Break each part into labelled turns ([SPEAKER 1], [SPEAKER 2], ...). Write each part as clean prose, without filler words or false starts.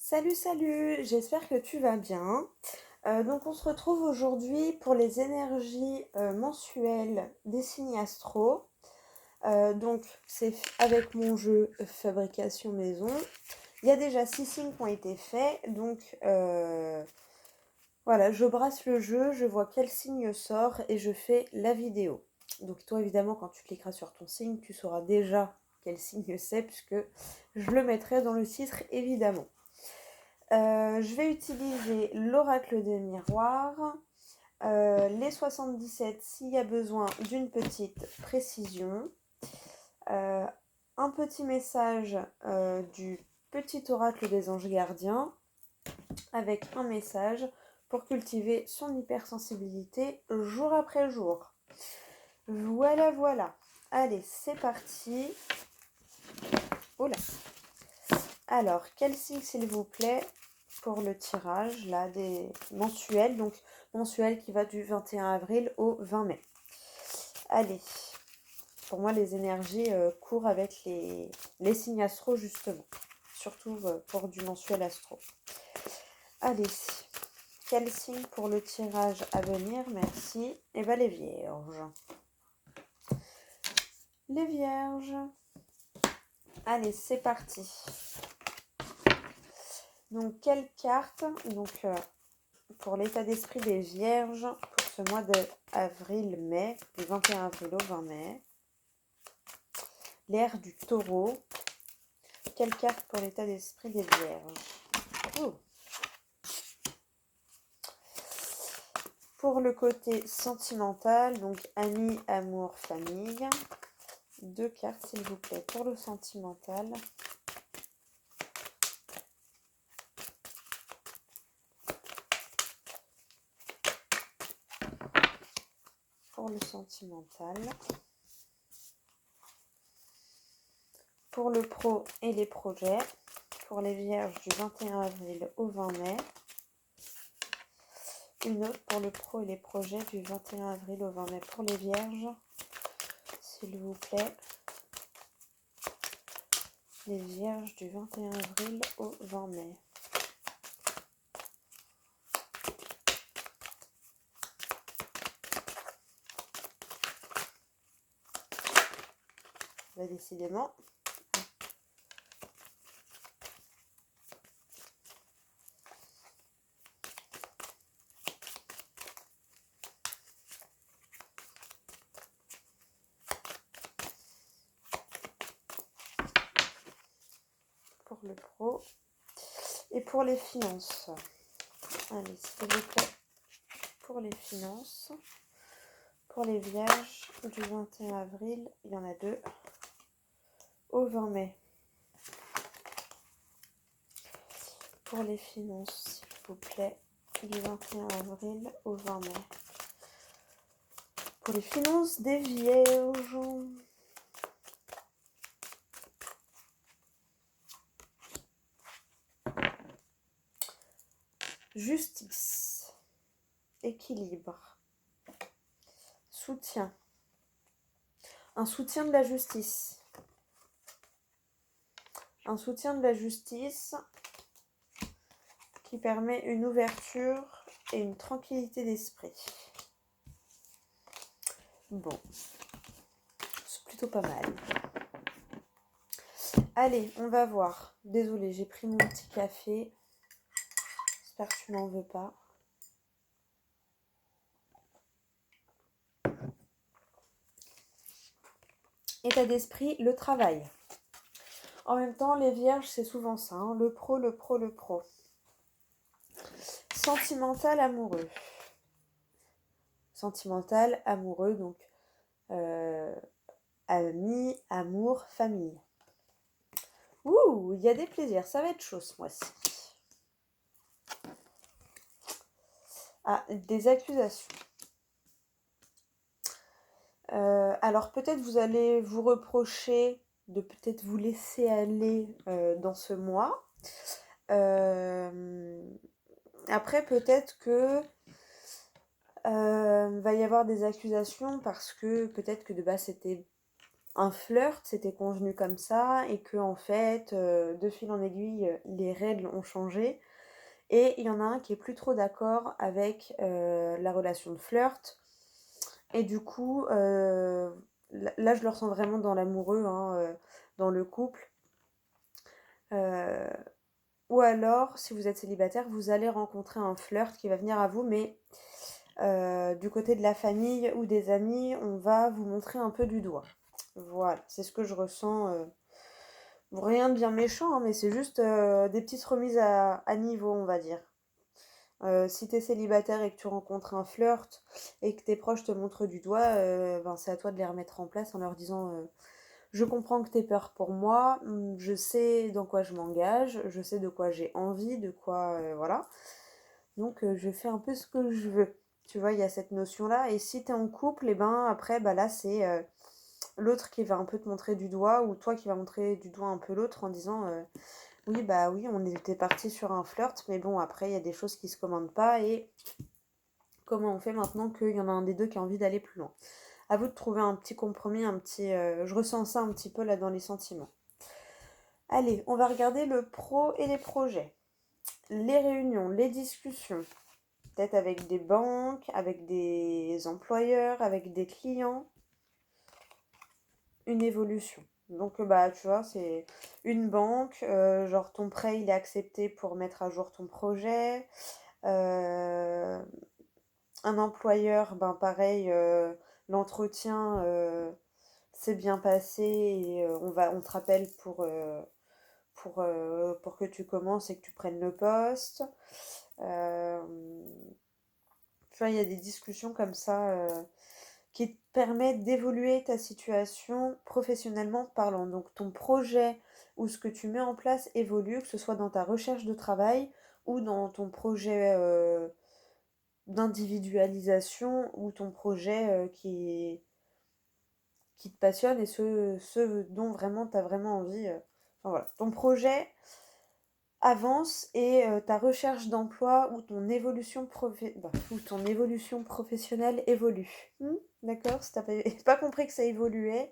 [SPEAKER 1] Salut, salut, j'espère que tu vas bien. Donc on se retrouve aujourd'hui pour les énergies mensuelles des signes astro. Donc c'est avec mon jeu Fabrication Maison. Il y a déjà 6 signes qui ont été faits. Donc voilà, je brasse le jeu, je vois quel signe sort et je fais la vidéo. Donc toi évidemment quand tu cliqueras sur ton signe, tu sauras déjà quel signe c'est puisque je le mettrai dans le titre évidemment. Je vais utiliser l'oracle des miroirs, les 77 s'il y a besoin d'une petite précision, euh, un petit message du petit oracle des anges gardiens avec un message pour cultiver son hypersensibilité jour après jour. Voilà, voilà. Allez, c'est parti. Oh là. Alors, quel signe s'il vous plaît pour le tirage là des mensuels, donc mensuel qui va du 21 avril au 20 mai. Allez, pour moi les énergies courent avec les signes astro justement, surtout pour du mensuel astro. Allez, quel signe pour le tirage à venir? Merci. Et bien les vierges. Les vierges. Allez, c'est parti. Donc quelle carte? Donc pour l'état d'esprit des vierges pour ce mois d'avril-mai, du 21 avril au 20 mai. L'ère du taureau. Quelle carte pour l'état d'esprit des vierges? Oh. Pour le côté sentimental, donc amis, amour, famille. 2 cartes s'il vous plaît pour le sentimental. Pour le sentimental. Pour le pro et les projets. Pour les vierges du 21 avril au 20 mai. Une autre pour le pro et les projets du 21 avril au 20 mai pour les vierges. S'il vous plaît. Les vierges du 21 avril au 20 mai. Bah, décidément. Pour le pro. Et pour les finances. Allez, s'il vous plaît. Pour les finances. Pour les vierges du 21 avril, il y en a 2. Au 20 mai. Pour les finances, s'il vous plaît. Du 21 avril au 20 mai. Pour les finances des vierges. Justice. Équilibre. Soutien. Un soutien de la justice. Un soutien de la justice qui permet une ouverture et une tranquillité d'esprit. Bon, c'est plutôt pas mal. Allez, on va voir. Désolée, j'ai pris mon petit café. J'espère que tu m'en veux pas. État d'esprit, le travail. En même temps, les vierges, c'est souvent ça. Hein, le pro, le pro, le pro. Sentimental, amoureux. Sentimental, amoureux, donc amis, amour, famille. Ouh, il y a des plaisirs, ça va être chaud ce mois-ci. Ah, des accusations. Alors peut-être vous allez vous reprocher de peut-être vous laisser aller dans ce mois. Après peut-être que va y avoir des accusations parce que peut-être que de base c'était un flirt, c'était convenu comme ça, et que en fait, de fil en aiguille, les règles ont changé. Et il y en a un qui est plus trop d'accord avec la relation de flirt. Et du coup, là, je le ressens vraiment dans l'amoureux, hein, dans le couple. Euh, ou alors, si vous êtes célibataire, vous allez rencontrer un flirt qui va venir à vous, mais du côté de la famille ou des amis, on va vous montrer un peu du doigt. Voilà, c'est ce que je ressens. Rien de bien méchant, hein, mais c'est juste des petites remises à niveau, on va dire. Si t'es célibataire et que tu rencontres un flirt et que tes proches te montrent du doigt, ben c'est à toi de les remettre en place en leur disant je comprends que t'aies peur pour moi, je sais dans quoi je m'engage, je sais de quoi j'ai envie, de quoi voilà. Donc je fais un peu ce que je veux. Tu vois, il y a cette notion-là. Et si t'es en couple, et ben après, bah là c'est l'autre qui va un peu te montrer du doigt ou toi qui va montrer du doigt un peu l'autre en disant oui, bah oui, on était parti sur un flirt, mais bon, après, il y a des choses qui se commandent pas et comment on fait maintenant qu'il y en a un des deux qui a envie d'aller plus loin. À vous de trouver un petit compromis, un petit. Je ressens ça un petit peu là dans les sentiments. Allez, on va regarder le pro et les projets. Les réunions, les discussions. Peut-être avec des banques, avec des employeurs, avec des clients. Une évolution. Donc bah tu vois, c'est une banque, genre ton prêt il est accepté pour mettre à jour ton projet. Euh, un employeur, ben pareil, l'entretien s'est bien passé et on te rappelle pour que tu commences et que tu prennes le poste. Euh, tu vois, il y a des discussions comme ça qui te permettent d'évoluer ta situation professionnellement parlant. Donc ton projet ou ce que tu mets en place évolue, que ce soit dans ta recherche de travail ou dans ton projet d'individualisation ou ton projet qui te passionne et ce dont vraiment tu as vraiment envie. Enfin, voilà. Ton projet avance et ta recherche d'emploi ou ou ton évolution professionnelle évolue. D'accord. Si t'as pas compris que ça évoluait,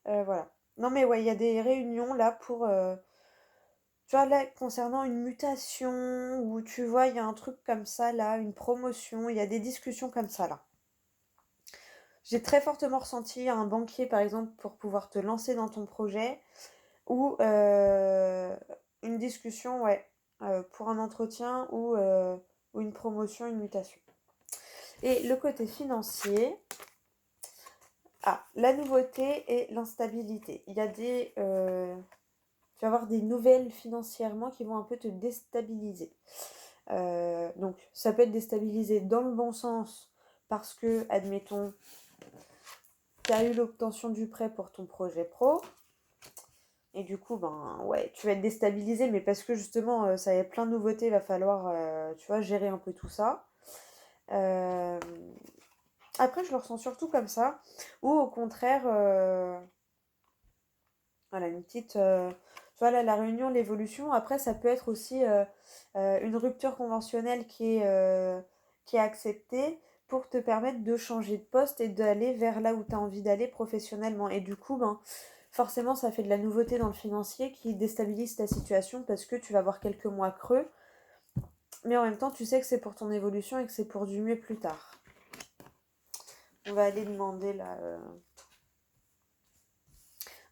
[SPEAKER 1] voilà. Non mais ouais, il y a des réunions là pour... tu vois, là, concernant une mutation, ou tu vois, il y a un truc comme ça, là, une promotion, il y a des discussions comme ça, là. J'ai très fortement ressenti un banquier, par exemple, pour pouvoir te lancer dans ton projet, ou une discussion, ouais, pour un entretien ou une promotion, une mutation. Et le côté financier, la nouveauté et l'instabilité. Il y a tu vas avoir des nouvelles financièrement qui vont un peu te déstabiliser. Donc, ça peut être déstabilisé dans le bon sens parce que, admettons, tu as eu l'obtention du prêt pour ton projet pro. Et du coup, ben ouais, tu vas être déstabilisé, mais parce que justement, ça y a plein de nouveautés, il va falloir, tu vois, gérer un peu tout ça. Euh, Après, je le ressens surtout comme ça. Ou au contraire, voilà, une petite... tu vois, là, la réunion, l'évolution. Après, ça peut être aussi une rupture conventionnelle qui est acceptée pour te permettre de changer de poste et d'aller vers là où tu as envie d'aller professionnellement. Et du coup, ben, forcément, ça fait de la nouveauté dans le financier qui déstabilise ta situation parce que tu vas avoir quelques mois creux. Mais en même temps, tu sais que c'est pour ton évolution et que c'est pour du mieux plus tard. On va aller demander là...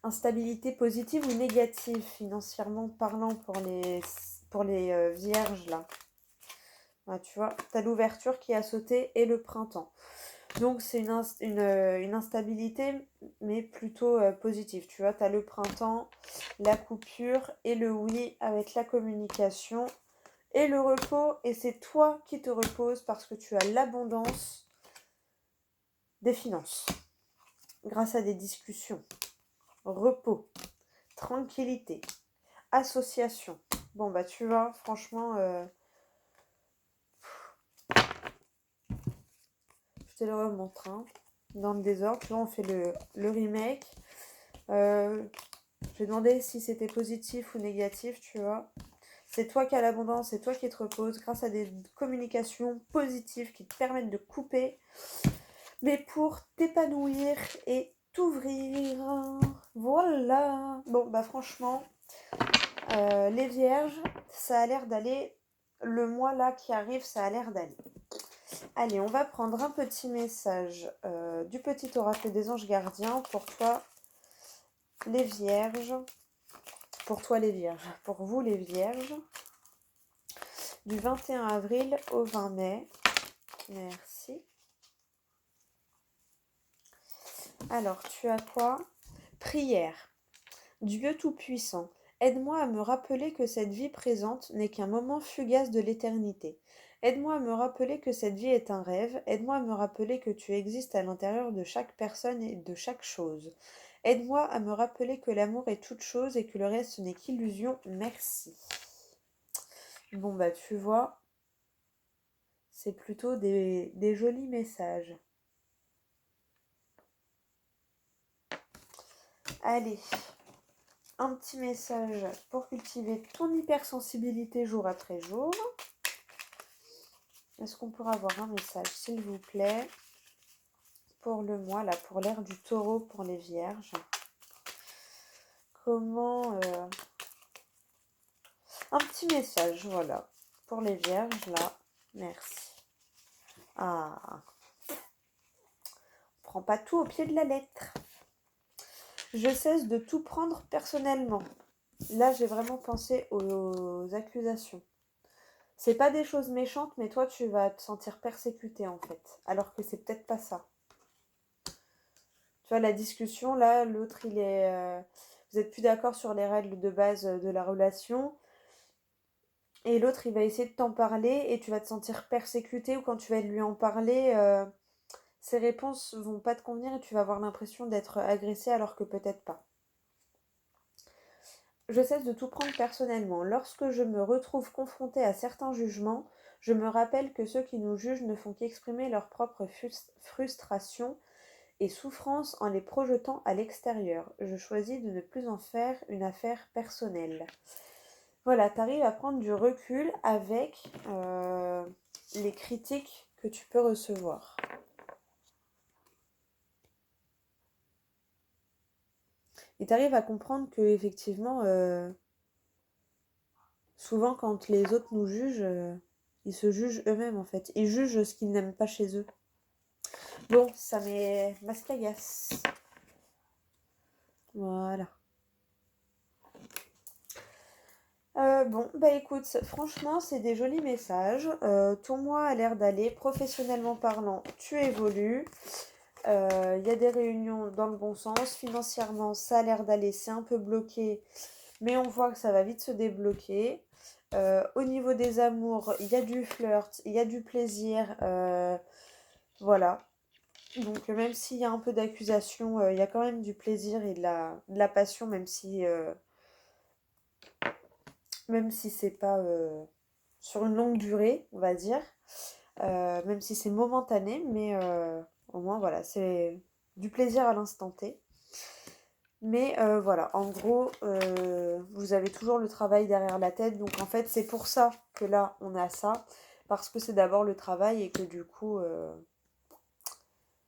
[SPEAKER 1] instabilité positive ou négative financièrement parlant pour les vierges là. Ah, tu vois, t'as l'ouverture qui a sauté et le printemps. Donc c'est une instabilité mais plutôt positive. Tu vois, t'as le printemps, la coupure et le oui avec la communication et le repos. Et c'est toi qui te reposes parce que tu as l'abondance des finances grâce à des discussions. Repos, tranquillité, association. Bon bah tu vois, franchement, je te le remontre. Hein. Dans le désordre, tu vois, on fait le remake. J'ai demandé si c'était positif ou négatif, tu vois. C'est toi qui as l'abondance, c'est toi qui te reposes grâce à des communications positives qui te permettent de couper, mais pour t'épanouir et t'ouvrir. Voilà. Bon, bah franchement, les vierges, ça a l'air d'aller. Le mois là qui arrive, ça a l'air d'aller. Allez, on va prendre un petit message du petit oracle des anges gardiens pour toi, les vierges. Pour toi, les vierges. Pour vous, les vierges. Du 21 avril au 20 mai. Merci. Alors, tu as quoi? Prière. Dieu Tout-Puissant, aide-moi à me rappeler que cette vie présente n'est qu'un moment fugace de l'éternité. Aide-moi à me rappeler que cette vie est un rêve. Aide-moi à me rappeler que tu existes à l'intérieur de chaque personne et de chaque chose. Aide-moi à me rappeler que l'amour est toute chose et que le reste n'est qu'illusion. Merci. Bon, bah, tu vois, c'est plutôt des jolis messages. Allez, un petit message pour cultiver ton hypersensibilité jour après jour. Est-ce qu'on pourra avoir un message, s'il vous plaît, pour le mois, là, pour l'ère du taureau, pour les vierges? Comment... Un petit message, voilà, pour les vierges, là. Merci. Ah, on prend pas tout au pied de la lettre. Je cesse de tout prendre personnellement. Là, j'ai vraiment pensé aux accusations. C'est pas des choses méchantes, mais toi, tu vas te sentir persécuté, en fait. Alors que c'est peut-être pas ça. Tu vois, la discussion, là, l'autre, il est... vous êtes plus d'accord sur les règles de base de la relation. Et l'autre, il va essayer de t'en parler et tu vas te sentir persécuté, ou quand tu vas lui en parler, ses réponses vont pas te convenir et tu vas avoir l'impression d'être agressé alors que peut-être pas. Je cesse de tout prendre personnellement. Lorsque je me retrouve confrontée à certains jugements, je me rappelle que ceux qui nous jugent ne font qu'exprimer leur propre frustration et souffrance en les projetant à l'extérieur. Je choisis de ne plus en faire une affaire personnelle. Voilà, tu arrives à prendre du recul avec les critiques que tu peux recevoir. Et tu arrives à comprendre que effectivement, souvent quand les autres nous jugent, ils se jugent eux-mêmes en fait. Ils jugent ce qu'ils n'aiment pas chez eux. Bon, ça m'est mascagasse. Voilà. Bon, bah écoute, franchement, c'est des jolis messages. Ton mois a l'air d'aller. Professionnellement parlant, tu évolues. Il y a des réunions dans le bon sens. Financièrement, ça a l'air d'aller. C'est un peu bloqué, mais on voit que ça va vite se débloquer. Au niveau des amours, il y a du flirt, il y a du plaisir. Voilà. Donc, même s'il y a un peu d'accusation, il y a quand même du plaisir et de la passion, même si c'est pas sur une longue durée, on va dire. Même si c'est momentané, mais au moins, voilà, c'est du plaisir à l'instant T. Mais voilà, en gros, vous avez toujours le travail derrière la tête. Donc en fait, c'est pour ça que là, on a ça. Parce que c'est d'abord le travail et que du coup,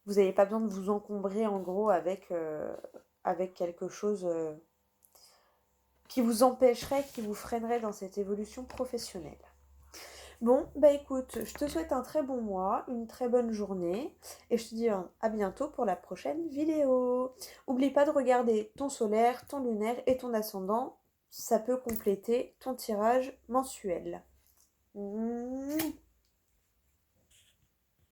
[SPEAKER 1] vous n'avez pas besoin de vous encombrer en gros avec quelque chose qui vous empêcherait, qui vous freinerait dans cette évolution professionnelle. Bon, bah écoute, je te souhaite un très bon mois, une très bonne journée et je te dis à bientôt pour la prochaine vidéo. Oublie pas de regarder ton solaire, ton lunaire et ton ascendant, ça peut compléter ton tirage mensuel.